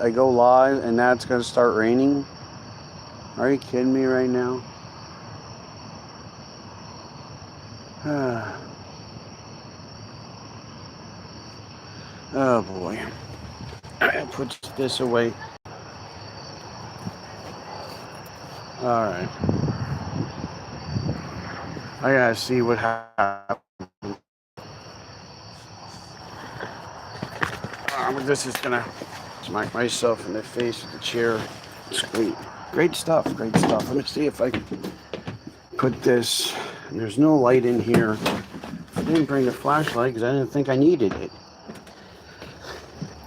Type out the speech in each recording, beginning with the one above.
I go live and now it's going to start raining? Are you kidding me right now? Oh boy. I put this away. Alright. I gotta see what happens. This is gonna smack myself in the face with the chair. It's great. Great stuff. Let me see if I can put this. There's no light in here. I didn't bring the flashlight because I didn't think I needed it.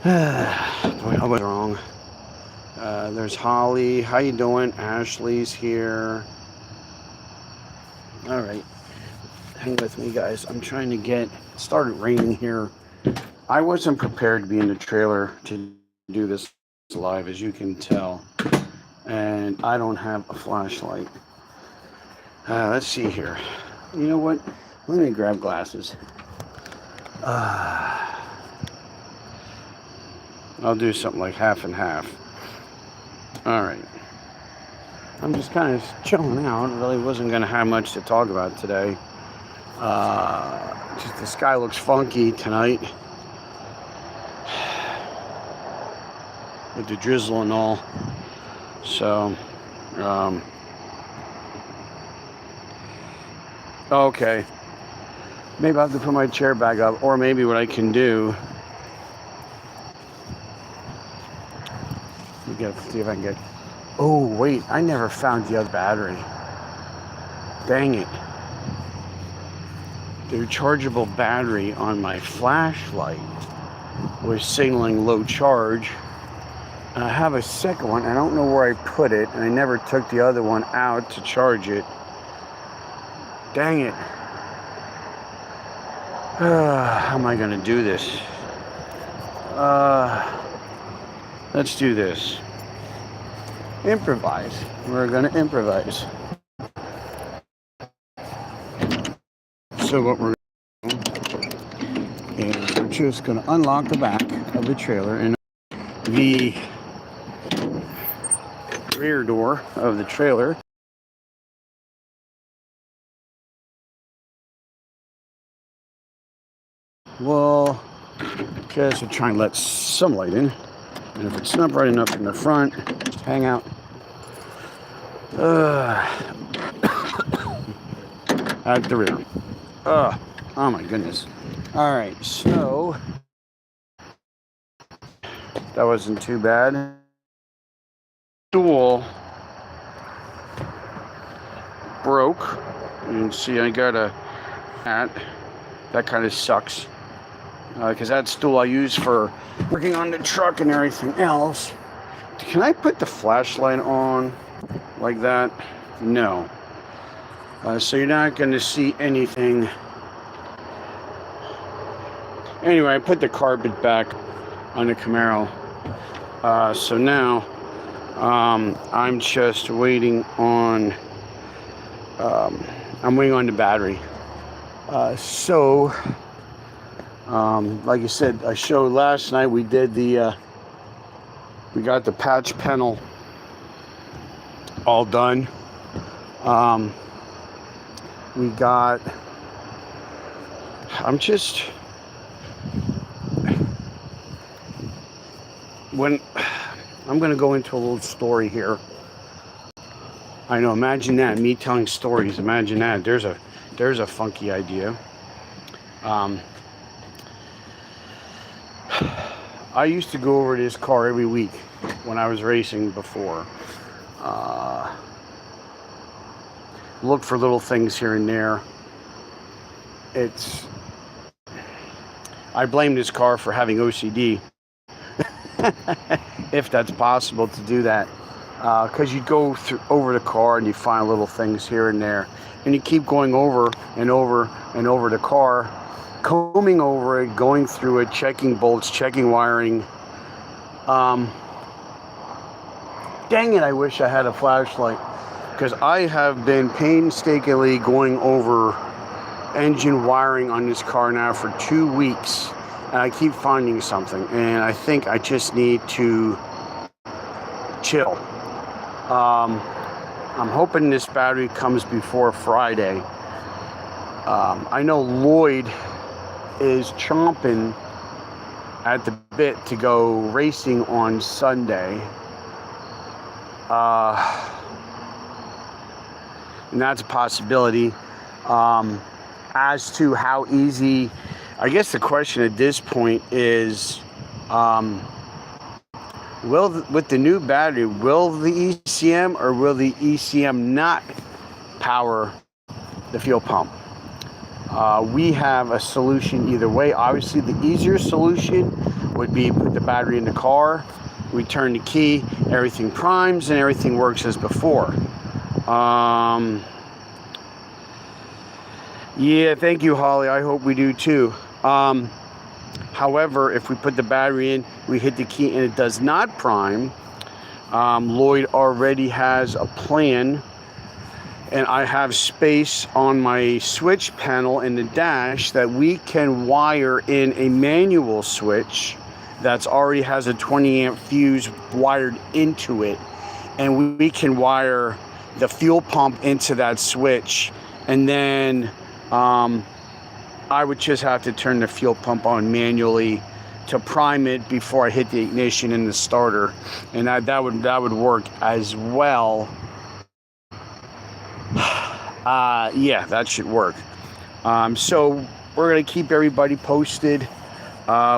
Boy, I was wrong. There's Holly. How you doing? Ashley's here. All right. Hang with me, guys. I'm trying to get... It started raining here. I wasn't prepared to be in the trailer to do this live, as you can tell. And I don't have a flashlight. Let's see here. You know what? Let me grab glasses. I'll do something like half and half. All right. I'm just kind of chilling out. Really wasn't going to have much to talk about today. Just the sky looks funky tonight. With the drizzle and all. So, okay. Maybe I'll have to put my chair back up, or maybe what I can do... See if I can get... Oh, wait. I never found the other battery. Dang it. The rechargeable battery on my flashlight was signaling low charge. And I have a second one. I don't know where I put it, and I never took the other one out to charge it. Dang it. How am I going to do this? Let's do this. Improvise. We're going to improvise. So what we're going to do is we're just going to unlock the back of the trailer and the rear door of the trailer. We'll just try and let some light in. And if it's not bright enough in the front, just hang out. At the rear. Oh my goodness. All right, so that wasn't too bad. Stool broke. You can see I got a hat. That kind of sucks. Because that stool I use for working on the truck and everything else. Can I put the flashlight on like that? No. So you're not going to see anything. Anyway, I put the carpet back on the Camaro. So now I'm just waiting on... I'm waiting on the battery. Like I said, I showed last night, we did the, we got the patch panel all done. We got, I'm going to go into a little story here. I know, imagine that, me telling stories, imagine that. There's a funky idea. I used to go over this car every week when I was racing before. Look for little things here and there. I blame this car for having OCD. If that's possible to do that. Because you go over the car and you find little things here and there. And you keep going over and over and over the car, combing over it, going through it, checking bolts, checking wiring. Dang it, I wish I had a flashlight. Because I have been painstakingly going over engine wiring on this car now for 2 weeks. And I keep finding something. And I think I just need to chill. I'm hoping this battery comes before Friday. I know Lloyd is chomping at the bit to go racing on Sunday. And that's a possibility. As to how easy, I guess the question at this point is, with the new battery, will the ECM or will the ECM not power the fuel pump? We have a solution either way. Obviously, the easier solution would be put the battery in the car, we turn the key, everything primes, and everything works as before. Yeah, thank you, Holly. I hope we do too. However, if we put the battery in, we hit the key and it does not prime, Lloyd already has a plan, and I have space on my switch panel in the dash that we can wire in a manual switch that already has a 20 amp fuse wired into it, and we can wire the fuel pump into that switch, and then I would just have to turn the fuel pump on manually to prime it before I hit the ignition in the starter, and that would work as well. Yeah, that should work. So we're gonna keep everybody posted.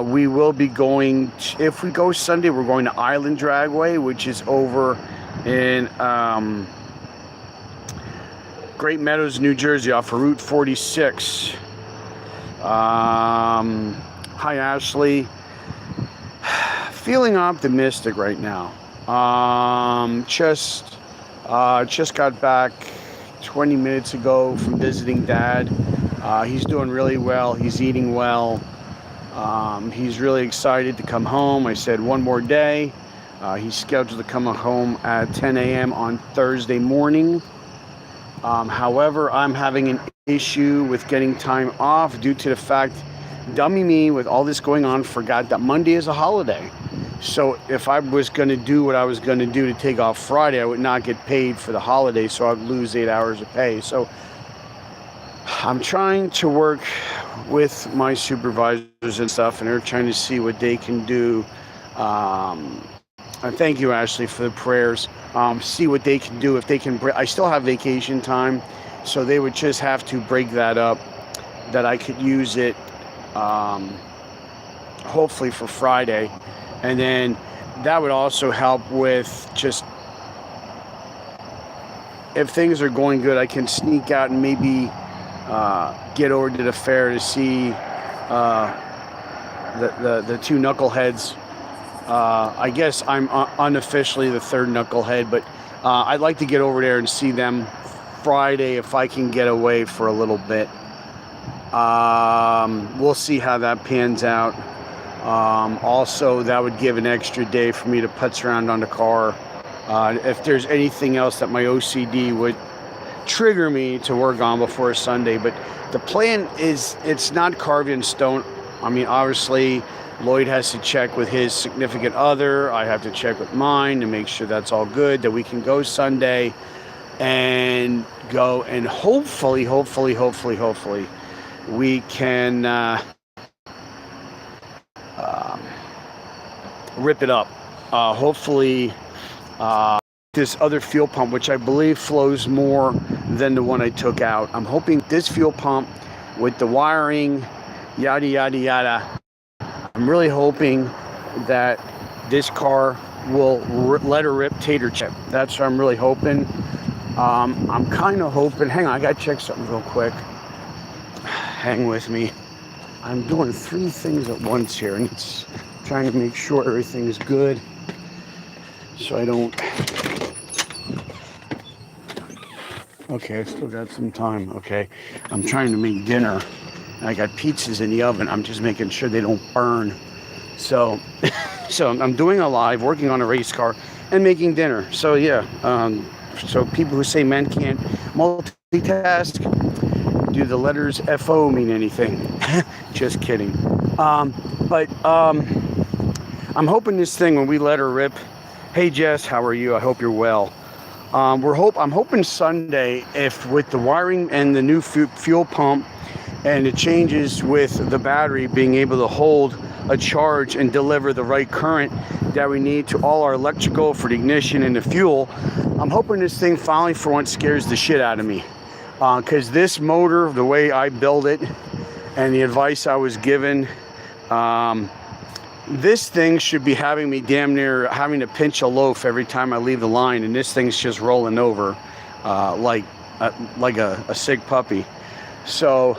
We will be going, if we go Sunday, we're going to Island Dragway, which is over in Great Meadows, New Jersey, off of Route 46. Hi, Ashley. Feeling optimistic right now. Just got back 20 minutes ago from visiting Dad. He's doing really well. He's eating well. He's really excited to come home. I said one more day. He's scheduled to come home at 10 a.m. on Thursday morning. However, I'm having an issue with getting time off due to the fact, dummy me, with all this going on, forgot that Monday is a holiday. So if I was going to do what I was going to do to take off Friday, I would not get paid for the holiday, so I'd lose 8 hours of pay. So I'm trying to work with my supervisors and stuff, and they're trying to see what they can do. And thank you, Ashley, for the prayers. See what they can do. If they can, I still have vacation time, so they would just have to break that up, that I could use it hopefully for Friday. And then that would also help with just, if things are going good, I can sneak out and maybe get over to the fair to see the two knuckleheads. I guess I'm unofficially the third knucklehead, but I'd like to get over there and see them Friday if I can get away for a little bit. We'll see how that pans out. Also, that would give an extra day for me to putz around on the car. If there's anything else that my OCD would trigger me to work on before Sunday, but the plan is, it's not carved in stone. I mean, obviously, Lloyd has to check with his significant other. I have to check with mine to make sure that's all good, that we can go Sunday and go, and hopefully, we can rip it up. Hopefully, this other fuel pump, which I believe flows more than the one I took out. I'm hoping this fuel pump with the wiring, yada, yada, yada. I'm really hoping that this car will let her rip tater chip. That's what I'm really hoping. I'm kind of hoping, hang on, I gotta check something real quick. Hang with me. I'm doing 3 things at once here, and it's trying to make sure everything's good so I don't. Okay, I still got some time. Okay, I'm trying to make dinner. I got pizzas in the oven. I'm just making sure they don't burn. So I'm doing a live, working on a race car, and making dinner. So yeah, so people who say men can't multitask, do the letters FO mean anything? Just kidding. But I'm hoping this thing, when we let her rip, Hey Jess, how are you? I hope you're well. I'm hoping Sunday, if with the wiring and the new fuel pump and the changes with the battery being able to hold a charge and deliver the right current that we need to all our electrical for the ignition and the fuel, I'm hoping this thing finally for once scares the shit out of me. Because this motor, the way I build it and the advice I was given, this thing should be having me damn near having to pinch a loaf every time I leave the line, and this thing's just rolling over like a sick puppy. So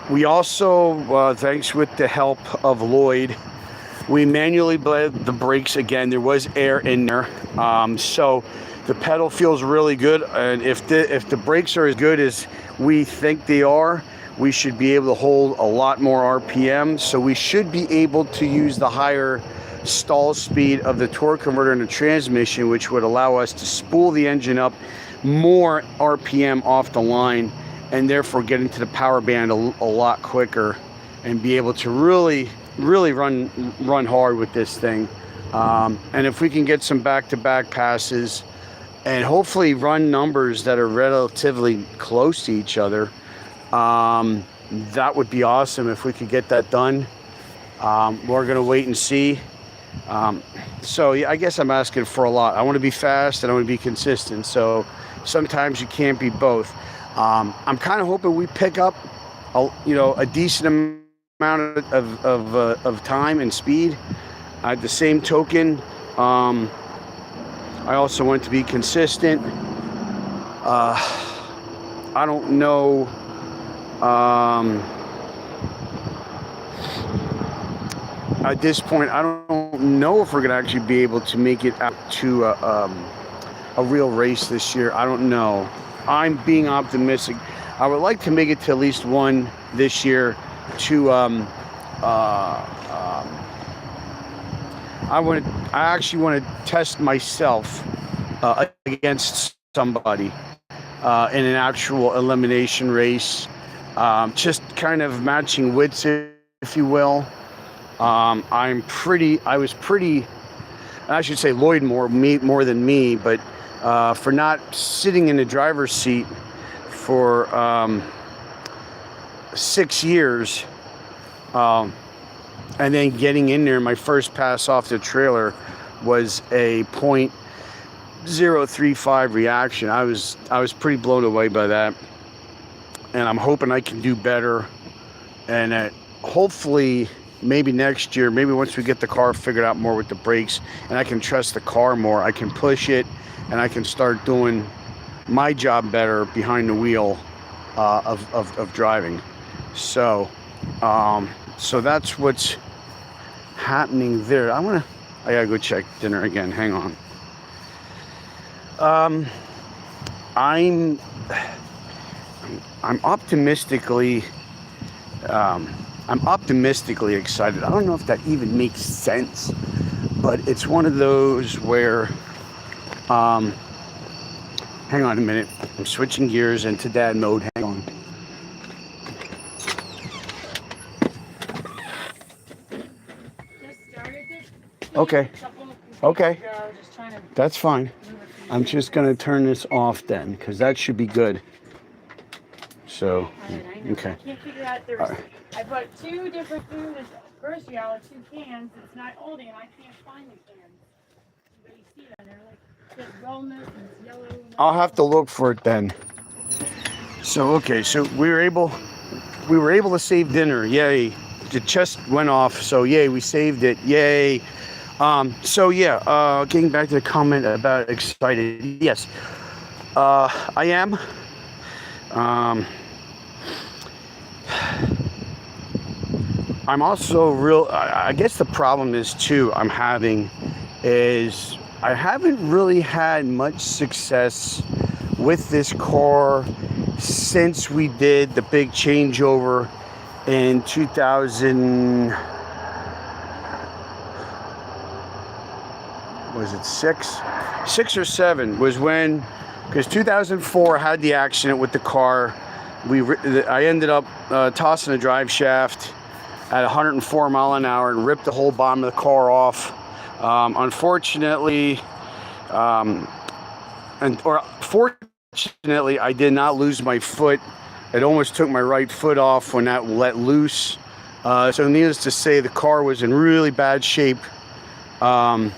we also, thanks with the help of Lloyd, we manually bled the brakes again. There was air in there, so the pedal feels really good. And if the brakes are as good as we think they are, we should be able to hold a lot more RPM. So we should be able to use the higher stall speed of the torque converter in the transmission, which would allow us to spool the engine up more RPM off the line, and therefore get into the power band a lot quicker and be able to really run hard with this thing. And if we can get some back-to-back passes and hopefully run numbers that are relatively close to each other, that would be awesome if we could get that done. We're gonna wait and see. So yeah, I guess I'm asking for a lot. I want to be fast and I want to be consistent, so sometimes you can't be both. I'm kind of hoping we pick up a decent amount of time and speed. At the same token, I also want to be consistent. I don't know. At this point, I don't know if we're going to actually be able to make it out to a real race this year. I don't know. I'm being optimistic. I would like to make it to at least one this year. I actually want to test myself against somebody in an actual elimination race. Just kind of matching wits, if you will. I was pretty, I should say Lloyd more than me, but for not sitting in the driver's seat for 6 years, and then getting in there, my first pass off the trailer was a .035 reaction. I was pretty blown away by that. And I'm hoping I can do better, and hopefully maybe next year, maybe once we get the car figured out more with the brakes and I can trust the car more, I can push it and I can start doing my job better behind the wheel of driving. So that's what's happening there. I gotta go check dinner again. Hang on. I'm optimistically excited. I don't know if that even makes sense, but it's one of those where, hang on a minute. I'm switching gears into dad mode. Hang on. Just started it. Okay. Okay. That's fine. I'm just going to turn this off then, because that should be good. So, okay. I can't figure out. I bought 2 different food grocery out of 2 cans. It's not holding, and I can't find the cans. But you see that they're like it's wellness and it's yellow. I'll have to look for it then. So okay, so we were able to save dinner. Yay! It just went off. So yay, we saved it. Yay! So yeah, getting back to the comment about excited. Yes, I am. I'm also I guess the problem is too I haven't really had much success with this car since we did the big changeover in 2000, was it 6 or 7 was when, because 2004 I had the accident with the car. I ended up tossing a drive shaft at 104 mile an hour and ripped the whole bottom of the car off Unfortunately, fortunately, I did not lose my foot. It almost took my right foot off when that let loose. So needless to say, the car was in really bad shape. And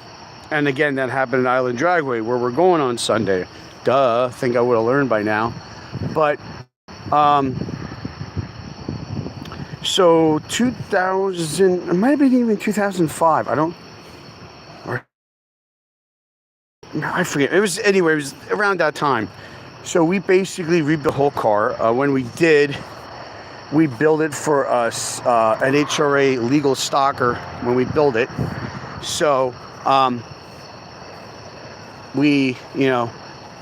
again, that happened at Island Dragway, where we're going on Sunday. Duh, I think I would have learned by now. But so 2000, it might have been even 2005. I forget. It was around that time. So we basically rebuilt the whole car. When we did, we built it for us, an HRA legal stocker when we built it. So we,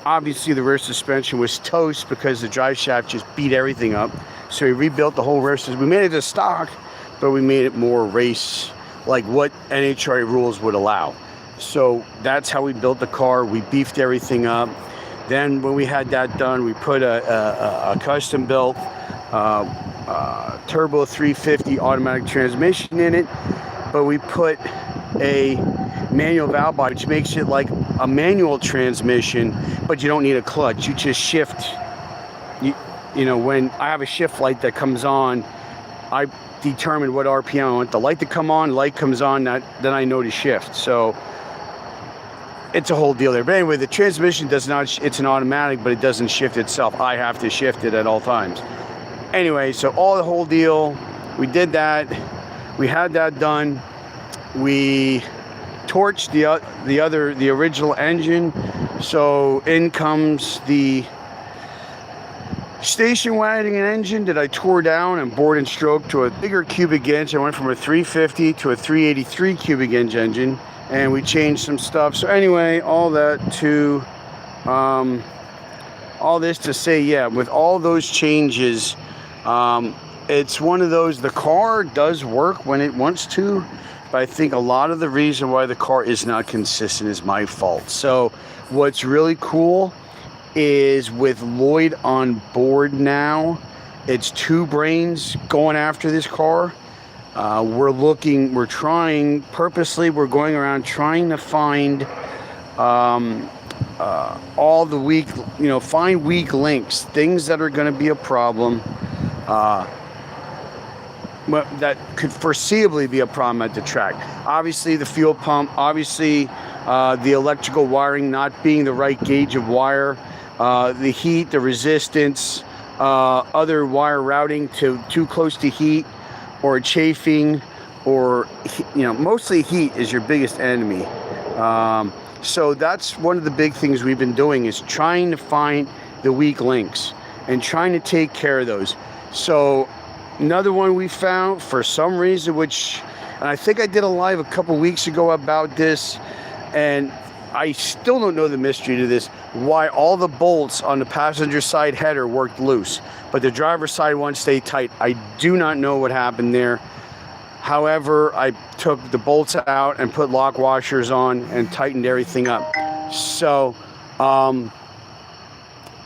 obviously the rear suspension was toast because the drive shaft just beat everything up. So we rebuilt the whole rear suspension. We made it a stock, but we made it more race, like what NHRA rules would allow. So that's how we built the car. We beefed everything up. Then when we had that done, we put a custom built turbo 350 automatic transmission in it, but we put a manual valve body, which makes it like a manual transmission, but you don't need a clutch. You just shift. When I have a shift light that comes on, I determine what RPM I want the light to come on. Light comes on, then I know to shift. So it's a whole deal there. But anyway, the transmission does not, it's an automatic, but it doesn't shift itself. I have to shift it at all times. Anyway, so all the whole deal, we did that. We had that done. We torched the original engine. So in comes the station wagon engine that I tore down and bored and stroked to a bigger cubic inch. I went from a 350 to a 383 cubic inch engine, and we changed some stuff. So anyway, all this to say, yeah, with all those changes, it's one of those, the car does work when it wants to, but I think a lot of the reason why the car is not consistent is my fault. So what's really cool is with Lloyd on board now, it's two brains going after this car. We're going around trying to find all the weak, find weak links, things that are going to be a problem, that could foreseeably be a problem at the track. Obviously the fuel pump, obviously the electrical wiring not being the right gauge of wire, the heat, the resistance, other wire routing too close to heat or chafing, or mostly heat is your biggest enemy. So that's one of the big things we've been doing, is trying to find the weak links and trying to take care of those. So another one we found for some reason, and I think I did a live a couple weeks ago about this, and I still don't know the mystery to this, why all the bolts on the passenger side header worked loose, but the driver's side one stayed tight. I do not know what happened there. However, I took the bolts out and put lock washers on and tightened everything up. So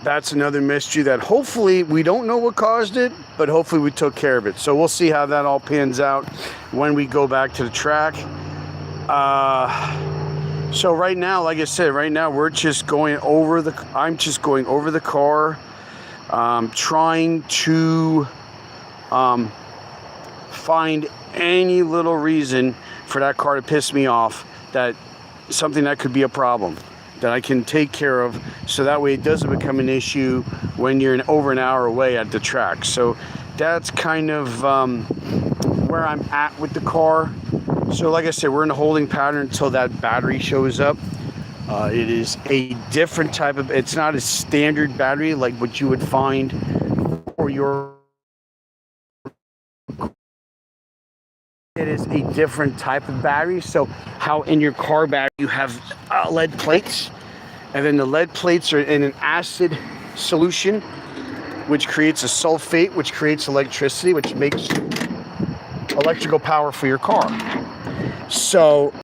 that's another mystery that hopefully we don't know what caused it, but hopefully we took care of it. So we'll see how that all pans out when we go back to the track. So right now, like I said, we're just going over I'm just going over the car, trying to find any little reason for that car to piss me off, something that could be a problem that I can take care of, so that way it doesn't become an issue when you're over an hour away at the track. So that's kind of where I'm at with the car. So like I said, we're in a holding pattern until that battery shows up. It is a different type of, it's not a standard battery like what you would find for your, it is a different type of battery. So how in your car battery you have lead plates, and then the lead plates are in an acid solution, which creates a sulfate, which creates electricity, which makes electrical power for your car. So